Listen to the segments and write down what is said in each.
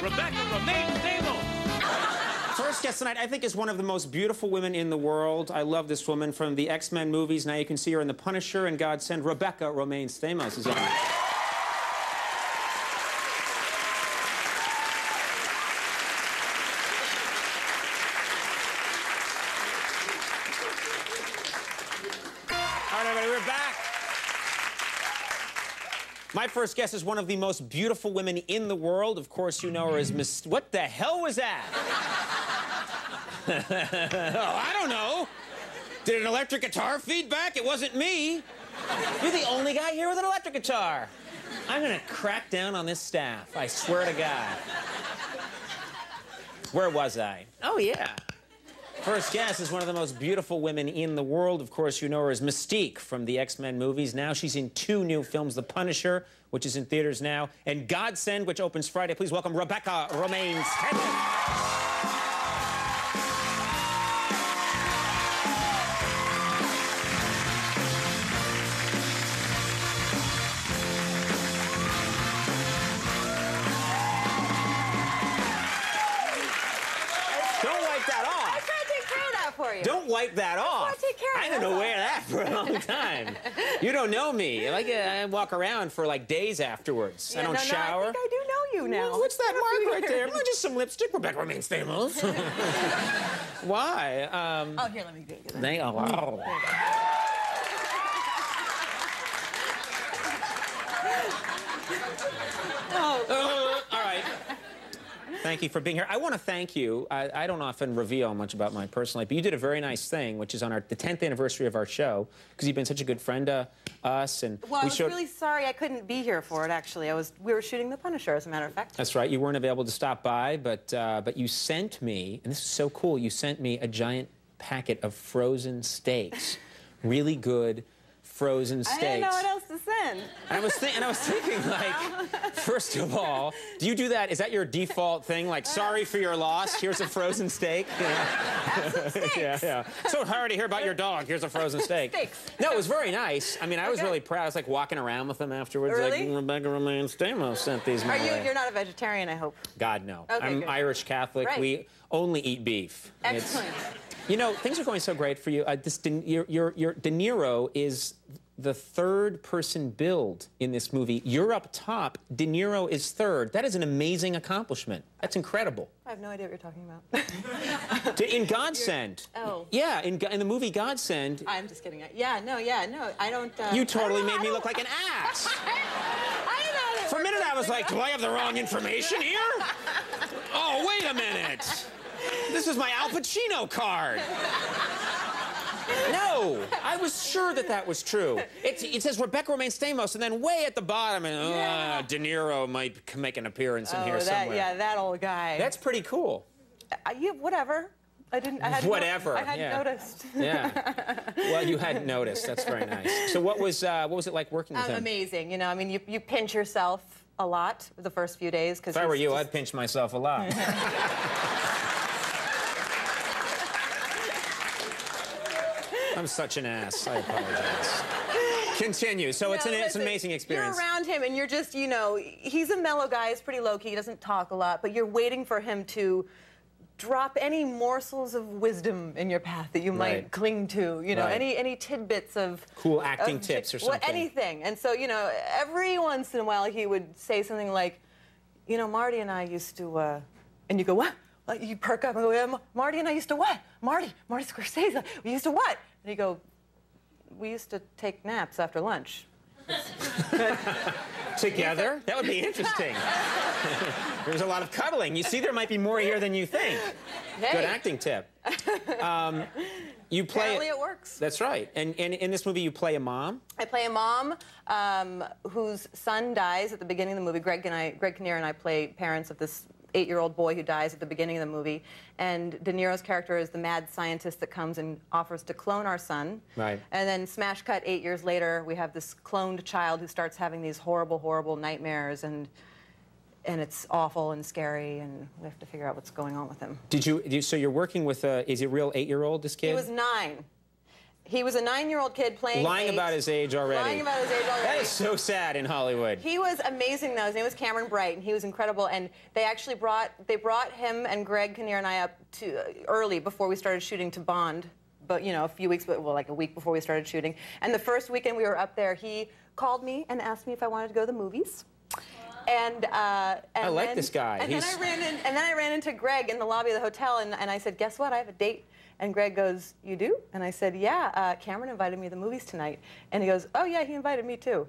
Rebecca Romijn-Stamos. First guest tonight, I think, is one of the most beautiful women in the world. I love this woman from the X-Men movies. Now you can see her in The Punisher and Godsend. Rebecca Romijn-Stamos is on. All right, everybody, we're back. My first guest is one of the most beautiful women in the world. Of course, you know her as Miss... What the hell was that? Oh, I don't know. Did an electric guitar feedback? It wasn't me. You're the only guy here with an electric guitar. I'm gonna crack down on this staff. I swear to God. Where was I? Oh, yeah. First guest is one of the most beautiful women in the world. Of course, you know her as Mystique from the X-Men movies. Now she's in 2 new films, The Punisher, which is in theaters now, and Godsend, which opens Friday. Please welcome Rebecca Romijn-Stamos. Don't wipe that off. I don't know where that for a long time. You don't know me. Like I walk around for like days afterwards. Yeah, I don't shower. I think I do know you now. Well, what's that mark right there? Well, just some lipstick. Rebecca Romijn-Stamos. Why? Oh, here, let me do it. Oh, wow. All right. Thank you for being here. I want to thank you. I don't often reveal much about my personal life, but you did a very nice thing, which is on the 10th anniversary of our show, because you've been such a good friend to us. And well, I was really sorry I couldn't be here for it, actually. We were shooting The Punisher, as a matter of fact. That's right. You weren't available to stop by, but you sent me, and this is so cool, you sent me a giant packet of frozen steaks. Really good frozen steaks. I didn't know what else to send. And I was thinking, like, first of all, do you do that? Is that your default thing? Like, sorry for your loss, here's a frozen steak? You know? Have some steaks. Yeah. So hard to hear about your dog, here's a frozen steak. Steaks. No, it was very nice. I mean, I was really proud. I was, like, walking around with them afterwards. Really? Like, Rebecca Romijn-Stamos sent these my way. You're not a vegetarian, I hope? God, no. Okay, I'm good. Irish Catholic. Right. We only eat beef. Excellent. You know, things are going so great for you. Your De Niro is the 3rd person billed in this movie. You're up top. De Niro is 3rd. That is an amazing accomplishment. That's incredible. I have no idea what you're talking about. In Godsend. Oh. Yeah, in the movie Godsend. I'm just kidding. Yeah, no, I don't... You totally made me look like an ass. I don't know. For a minute, I was like, do I have the wrong information here? Oh, wait a minute. This is my Al Pacino card. No, I was sure that was true. It says Rebecca Romijn-Stamos, and then way at the bottom, De Niro might make an appearance in here somewhere. Yeah, that old guy. That's pretty cool. Whatever. I hadn't noticed. Yeah. Well, you hadn't noticed. That's very nice. So what was it like working with him? Amazing. You know, I mean, you pinch yourself a lot the first few days. If I were you, I'd pinch myself a lot. I'm such an ass. I apologize. Continue. So it's an amazing experience. You're around him, and you're just, you know, he's a mellow guy. He's pretty low-key. He doesn't talk a lot, but you're waiting for him to drop any morsels of wisdom in your path that you might cling to. You know, any tidbits of cool acting tips or something. Anything. And so, you know, every once in a while he would say something like, you know, Marty and I used to, and you go, what? Like, you perk up and go, yeah, Marty and I used to what? Marty Scorsese, we used to what? And you go, we used to take naps after lunch. Together? That would be interesting. There's a lot of cuddling. You see, there might be more here than you think. Hey. Good acting tip. You play... Apparently it works. That's right. And in this movie, you play a mom? I play a mom whose son dies at the beginning of the movie. Greg Kinnear and I play parents of this 8-year-old boy who dies at the beginning of the movie. And De Niro's character is the mad scientist that comes and offers to clone our son. Right. And then smash cut 8 years later, we have this cloned child who starts having these horrible, horrible nightmares, and it's awful and scary, and we have to figure out what's going on with him. So you're working with is he a real 8-year-old, this kid? He was 9. He was a 9-year-old kid playing Lying about his age already. Lying about his age already. That is so sad in Hollywood. He was amazing, though. His name was Cameron Bright, and he was incredible. And they actually brought him and Greg Kinnear and I up to early before we started shooting to Bond. But you know, a few weeks, well, like a week before we started shooting. And the first weekend we were up there, he called me and asked me if I wanted to go to the movies. And I like this guy. And then I ran into Greg in the lobby of the hotel, and I said, "Guess what? I have a date." And Greg goes, "You do?" And I said, "Yeah, Cameron invited me to the movies tonight." And he goes, "Oh, yeah, he invited me, too."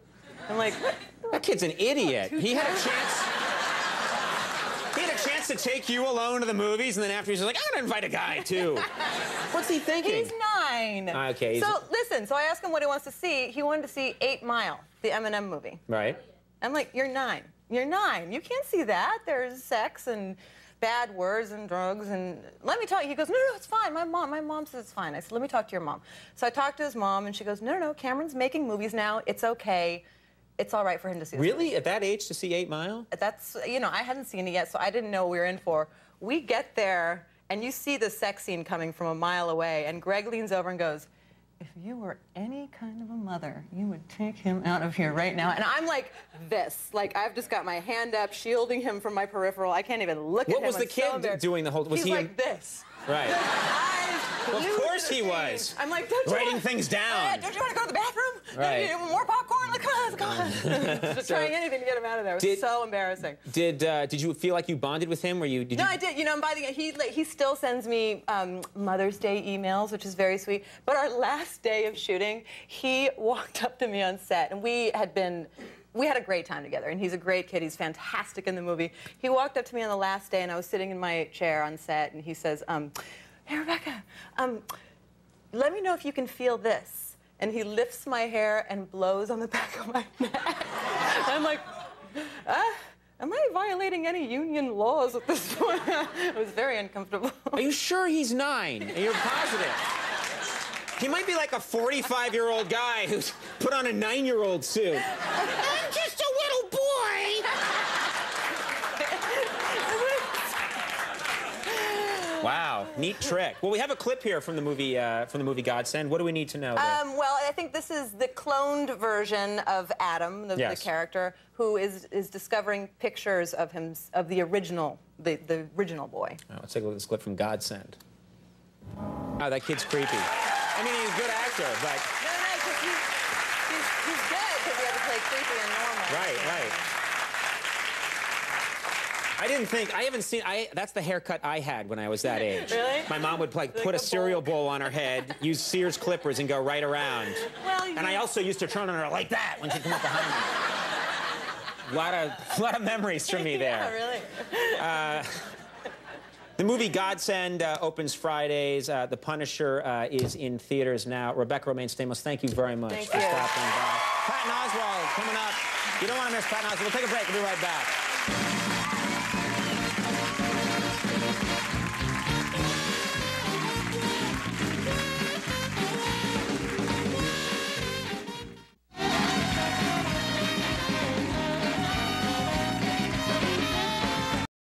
I'm like, that kid's an idiot. He had a chance to take you alone to the movies, and then after he's like, "I'm going to invite a guy, too." What's he thinking? He's 9. Okay. So, listen, so I asked him what he wants to see. He wanted to see 8 Mile, the Eminem movie. Right. I'm like, "You're 9. You're 9. You can't see that. There's sex and bad words and drugs, and let me tell you." He goes, "No, no, it's fine. My mom says it's fine." I said, "Let me talk to your mom." So I talked to his mom, and she goes, "No, no, no, Cameron's making movies now. It's okay. It's all right for him to see this Really? movie." At that age to see 8 Mile? That's, you know, I hadn't seen it yet, so I didn't know what we were in for. We get there, and you see the sex scene coming from a mile away, and Greg leans over and goes, "If you were any kind of a mother, you would take him out of here right now." And I'm like this. Like, I've just got my hand up, shielding him from my peripheral. I can't even look at him. What was the kid doing the whole... Was he like this. Right. Well, of course he was. I'm like, "Don't you writing things down. Don't you want to go to the bathroom? Right. More popcorn? Like, come on. Just trying anything to get him out of there. It was so embarrassing. Did you feel like you bonded with him? No, I did. You know, by the way, he still sends me Mother's Day emails, which is very sweet. But our last day of shooting, he walked up to me on set, and we had a great time together, and he's a great kid. He's fantastic in the movie. He walked up to me on the last day, and I was sitting in my chair on set, and he says, "Hey, Rebecca, let me know if you can feel this." And he lifts my hair and blows on the back of my neck. I'm like, am I violating any union laws at this point? It was very uncomfortable. Are you sure he's 9? And you're positive? He might be like a 45-year-old guy who's put on a 9-year-old suit. I'm just a little boy. Wow, neat trick. Well, we have a clip here from the movie Godsend. What do we need to know there? Well, I think this is the cloned version of Adam, the character, who is discovering pictures of him, of the original boy. Oh, let's take a look at this clip from Godsend. Oh, that kid's creepy. I mean, he's a good actor, but... No, because he's good because he had to play creepy and normal. Right. I haven't seen, that's the haircut I had when I was that age. Really? My mom would put a cereal bowl on her head, use Sears clippers, and go right around. Well, and I also used to turn on her like that when she'd come up behind me. A lot of memories for me there. Yeah, really. The movie Godsend opens Fridays. The Punisher is in theaters now. Rebecca Romijn-Stamos, thank you very much for stopping by. Patton Oswalt coming up. You don't want to miss Patton Oswalt. We'll take a break. We'll be right back.